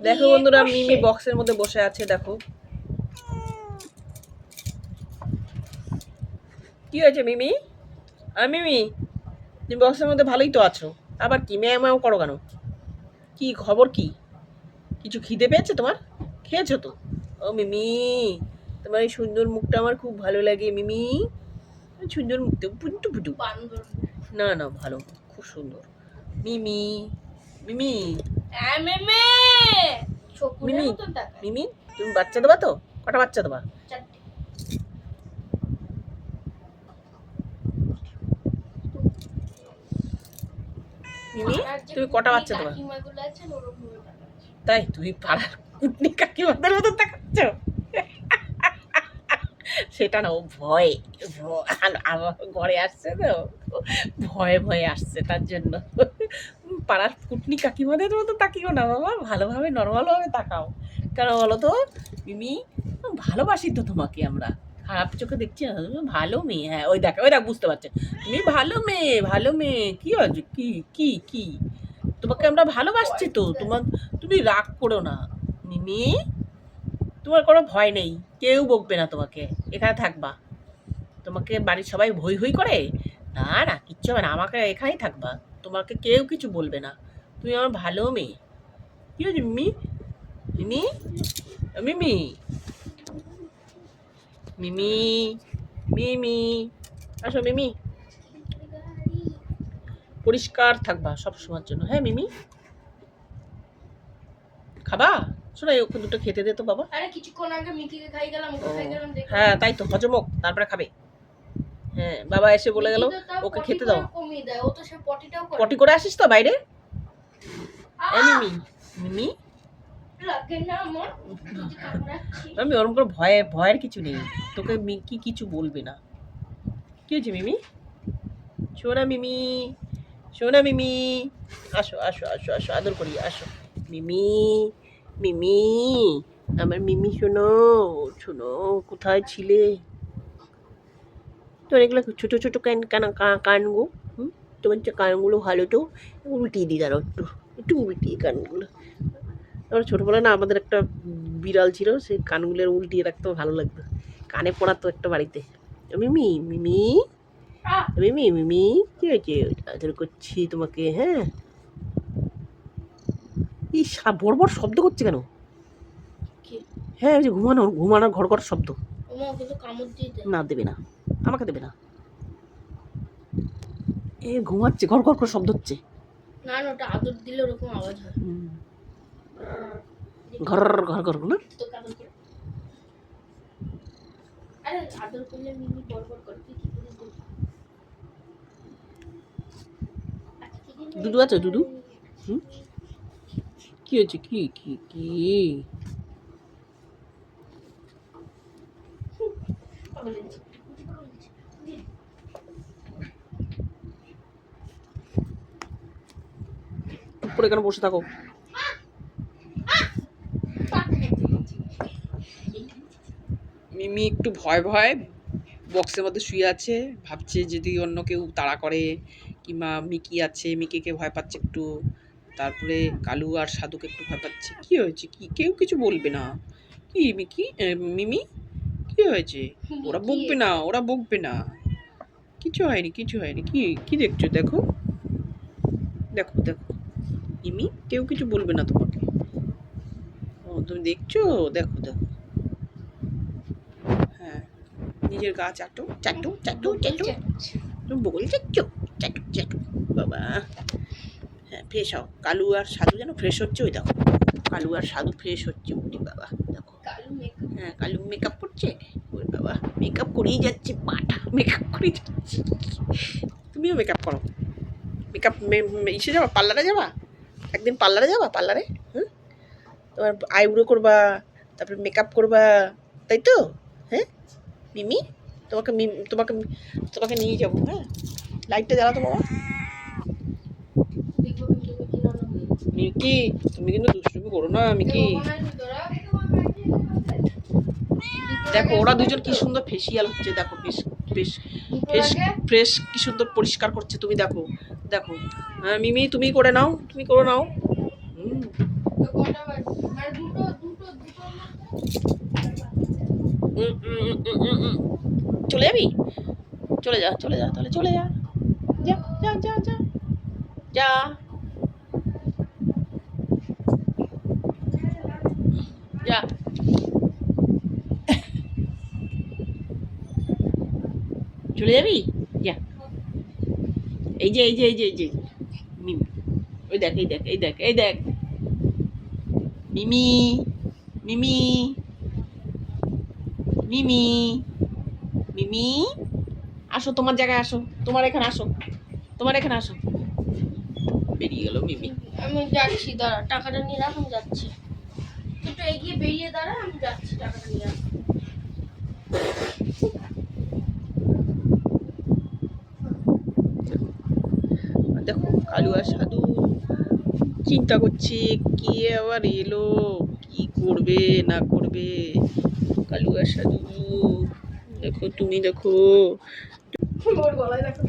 দেখো বন্ধুরা, মিমি বক্সের মধ্যে বসে আছে। দেখো কি হয়েছে মিমি? আর মিমি, তুমি বক্সের মধ্যে ভালোই তো আছো, আবার কি ম্যাও ম্যাও করো কেন? কি খবর? কি কিছু খিদে পেয়েছে তোমার? খেয়েছো তো? ও মিমি, তোমার এই সুন্দর মুখটা আমার খুব ভালো লাগে মিমি। সুন্দর মুখটা পুটু পুটু। না না, ভালো, খুব সুন্দর মিমি। মিমি মিমি মিমি, তুমি বাচ্চা দেবা তো? কটা বাচ্চা দেবা? মিমি, তুমি কটা বাচ্চা দেবা? তাই তুমি পাড়ার কুটনি কাকিমাদের মতো তাকাচ্ছ? সেটা না, ও ভয় আমার ঘরে আসছে তো, ভয়ে ভয়ে আসছে, তার জন্য। পাড়ার কুটনি কাকিমাদের মতো তাকিও না বাবা, ভালোভাবে নর্মালভাবে তাকাও। কেন বলো তো মিমি, ভালোবাসি তো তোমাকে আমরা, খারাপ চোখে দেখছি না, তুমি ভালো মেয়ে। হ্যাঁ, ওই দেখ বুঝতে পারছে, তুমি ভালো মেয়ে, ভালো মেয়ে। কি আছে? কি কি কি তোমাকে আমরা ভালোবাসছি তো। তুমি রাগ করো না মিমি, তোমার কোনো ভয় নেই, কেউ বকবে না তোমাকে, এখানে থাকবা। তোমাকে বাড়ির সবাই হই হই করে? না না, কিচ্ছু হবে না, আমাকে এখানেই থাকবা, তোমাকে কেউ কিছু বলবে না। তুমি আমার ভালো মেয়ে। কি হয়েছে মিমি? মিমি মিমি মিমি মিমি, আসো মিমি, পরিষ্কার থাকবা সব সময়ের জন্য। হ্যাঁ মিমি, খাবা? শোনো, ওকে দুটো খেতে দে তো বাবা। আরে কিছুক্ষণ আগে মিকিকে খাই গেলাম, ওকে খাই গেলাম, হ্যাঁ তাই তো, হজম হোক, তারপরে খাবে। হ্যাঁ, বাবা এসে বলে গেল ওকে খেতে দাও। কমিয়ে দেয়, ও তো সে পটিটাও করে। পটি করে আসিস তো বাইরে? মিমি মিমি, লাগে না আমার, আমি ওরকম করে ভয়ের কিছু নেই, তোকে মিকি কিছু বলবে না। কি হয়েছে মিমি? শোনা মিমি, শোনা মিমি, আসো আসো আসো আসো, আদর করি, আসো মিমি। মিমি, আমার মিমি, শোনো শোনো, কোথায় ছিলে? তোর এগুলো ছোটো ছোটো কানগো, তোমার যে কানগুলো ভালো তো, উল্টিয়ে দিই, দাঁড়াও একটু, একটু উল্টিয়ে কানগুলো। আমরা ছোটোবেলায় না, আমাদের একটা বিড়াল ছিল, সেই কানগুলো উল্টিয়ে রাখতে ভালো লাগতো, কানে পড়াতো একটা বাড়িতে। মিমি মিমি মিমি মিমি, কি হয়েছে? আদর করছি তোমাকে। হ্যাঁ, এই বড় বড় শব্দ করছে কেন? হ্যাঁ, ওই যে ঘুমানোর ঘর ঘর শব্দ। না, দেবে না, আমাকে দেবে না। এ ঘুমাচ্ছে, ঘর ঘর করে শব্দ হচ্ছে। না না, ওটা আদর দিলে ওরকম আওয়াজ হয়। ঘর ঘর ঘর না। আরে আদর করলে মিমি বড় করে কি করে দেবে? দুদু আছে, দুদু? কি হয়েছে? কি কি কি? উপরে কেন বসে থাকো? মিমি একটু ভয় ভয় বক্সের মধ্যে শুয়ে আছে, ভাবছে যদি অন্য কেউ তাড়া করে, কিংবা মিকি আছে, মিকিকে ভয় পাচ্ছে একটু, তারপরে কালু আর সাধুকে একটু ভয় পাচ্ছে। কি হয়েছে? কি কেউ কিছু বলবে না? কি মিকি, মিমি, কি হয়েছে? ওরা বকবে না, ওরা বকবে না, কিছু হয়নি, কিছু হয়নি। কি কি দেখছো? দেখো দেখো দেখো মিমি, কেউ কিছু বলবে না তোমাকে। ও, তুমি দেখছো? দেখো দেখো, হ্যাঁ, নিজের গা চাটো চাটো চাটো চাটো, তুমি বল চাচ্ছো, চাটু চাটু বাবা। হ্যাঁ, ফ্রেশ হও, কালু আর সাধু যেন ফ্রেশ হচ্ছে, ওই দেখো, কালু আর সাধু ফ্রেশ হচ্ছে, উঠি বাবা, দেখো। হ্যাঁ, কালু মেকআপ করছে, ওই বাবা মেকআপ করেই যাচ্ছে, পাটা মেকআপ করেই যাচ্ছে। তুমিও মেকআপ করো, মেকআপ ইসে যাবা, পার্লারে যাবা একদিন, পার্লারে যাবা, পার্লারে, হুম, তোমার আইব্রো করবা, তারপরে মেকআপ করবা, তাই তো? হ্যাঁ মিমি, তোমাকে তোমাকে তোমাকে নিয়ে যাবো। হ্যাঁ, লাইটটা জ্বালাতো বাবা। মিকি, তুমি কিন্তু দুষ্টুমি করো না মিকি। দেখো ওরা দুজন কি সুন্দর ফেসিয়াল হচ্ছে, দেখো বেশ বেশ ফ্রেশ ফ্রেশ, কি সুন্দর পরিষ্কার করছে, তুমি দেখো দেখো। হ্যাঁ মিমি, তুমি করে নাও, তুমি করে নাও। চলে যাবি? চলে যা, চলে যা, তাহলে চলে যা। যা যা যা যা যা। যা। চলে যাবি? যা। এই যে এই যে এই যে এই যে মিমি, ওই দেখ এই দেখ এই দেখ এই দেখ মিমি, মিমি, মিমি, মিমি, আসো তোমার জায়গায় আসো, তোমার এখানে আসো, তোমার এখানে আসো। বেরিয়ে গেল মিমি। আমি যাচ্ছি, দাঁড়া, টাকাটা নিয়ে রাখ, আমি যাচ্ছি। একটু এগিয়ে বেরিয়ে দাঁড়া, আমি যাচ্ছি, টাকাটা নিয়ে রাখ। দেখো কালুয়া সাধু চিন্তা করছে কে আবার এলো, কি করবে না করবে। কালুয়া সাধু দেখো, তুমি দেখো। ওর গলায় দেখো।